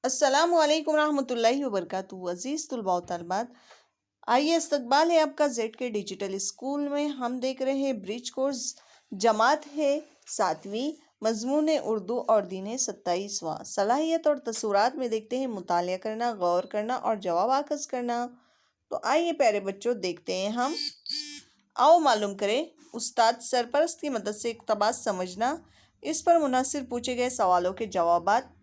अस्सलाम वालेकुम रहमतुल्लाहि व बरकातुहू। अजीज़ तुलबा व तालिबात, आइए इस्तकबाल है आपका जेड के डिजिटल स्कूल में। हम देख रहे हैं ब्रिज कोर्स, जमात है 7वीं, मजमून उर्दू और दीन 27वां। सलाहियत और तसुरात में देखते हैं मुतालिया करना, गौर करना और जवाब आकस करना। तो आइए प्यारे बच्चों, देखते हैं हम। आओ मालूम करें उस्ताद सरपरस्त की मदद से इक़्तिबास समझना। इस पर मुनासिब पूछे गए सवालों के जवाबात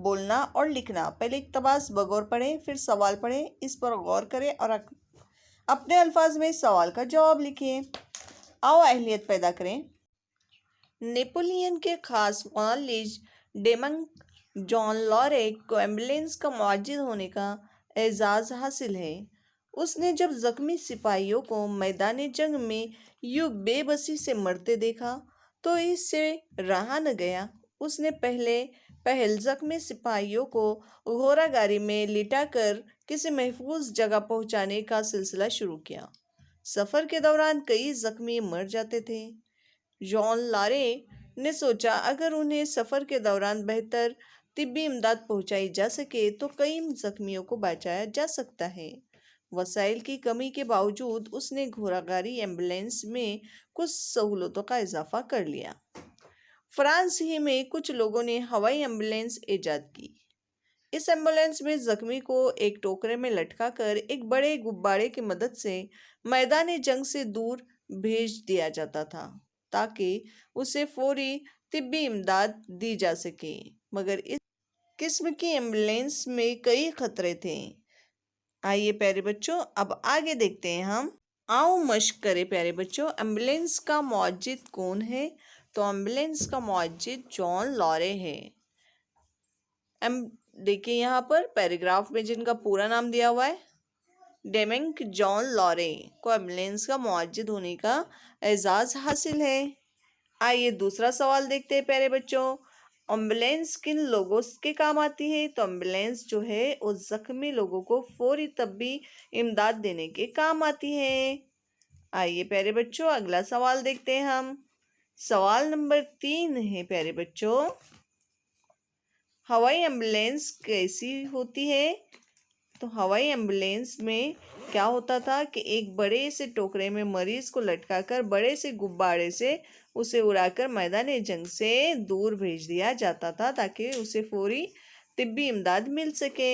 बोलना और लिखना। पहले इक़्तिबास बगौर पढ़ें, फिर सवाल पढ़ें, इस पर गौर करें और अपने अल्फाज में सवाल का जवाब लिखिए। आओ अहलियत पैदा करें। नेपोलियन के खास मुअल्लिज डेमंग जॉन लॉरे को एम्बुलेंस का मुअज्जिज होने का एजाज़ हासिल है। उसने जब ज़ख्मी सिपाहियों को मैदान जंग में यूं बेबसी से मरते देखा तो इससे रहा न गया। उसने पहल ज़ख्मी सिपाहियों को घोड़ागाड़ी में लिटाकर किसी महफूज जगह पहुंचाने का सिलसिला शुरू किया। सफ़र के दौरान कई ज़ख्मी मर जाते थे। जॉन लारे ने सोचा अगर उन्हें सफ़र के दौरान बेहतर तिब्बी इमदाद पहुंचाई जा सके तो कई ज़ख्मियों को बचाया जा सकता है। वसाइल की कमी के बावजूद उसने घोड़ागाड़ी एम्बुलेंस में कुछ सहूलतों का इजाफा कर लिया। फ्रांस ही में कुछ लोगों ने हवाई एम्बुलेंस ईजाद की। इस एम्बुलेंस में ज़ख्मी को एक टोकरे में लटकाकर एक बड़े गुब्बारे की मदद से मैदान जंग से दूर भेज दिया जाता था ताकि उसे फौरी तिब्बी इमदाद दी जा सके। मगर इस किस्म की एम्बुलेंस में कई खतरे थे। आइए प्यारे बच्चों, अब आगे देखते हैं हम। आओ मश्क करें प्यारे बच्चों। एम्बुलेंस का मुअज्जिज कौन है? तो एम्बुलेंस का मुअज्जिज जॉन लॉरे है। देखिए यहाँ पर पैराग्राफ में जिनका पूरा नाम दिया हुआ है, डेमंग जॉन लॉरे को एम्बुलेंस का मुअज्जिज होने का एजाज़ हासिल है। आइए दूसरा सवाल देखते हैं प्यारे बच्चों। एम्बुलेंस किन लोगों के काम आती है? तो एम्बुलेंस जो है वो ज़ख्मी लोगों को फौरी तब्बी इमदाद देने के काम आती है। आइए प्यारे बच्चों अगला सवाल देखते हैं हम। सवाल नंबर 3 है प्यारे बच्चों, हवाई एम्बुलेंस कैसी होती है? तो हवाई एम्बुलेंस में क्या होता था कि एक बड़े से टोकरे में मरीज को लटकाकर बड़े से गुब्बारे से उसे उड़ाकर मैदान जंग से दूर भेज दिया जाता था ताकि उसे फौरी तिब्बी इमदाद मिल सके।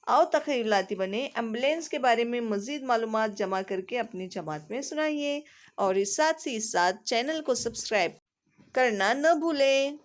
आओ तख़य्युलाती बने, एम्बुलेंस के बारे में मज़ीद मालूमात जमा करके अपनी जमात में सुनाइए और इस साथ चैनल को सब्सक्राइब करना न भूलें।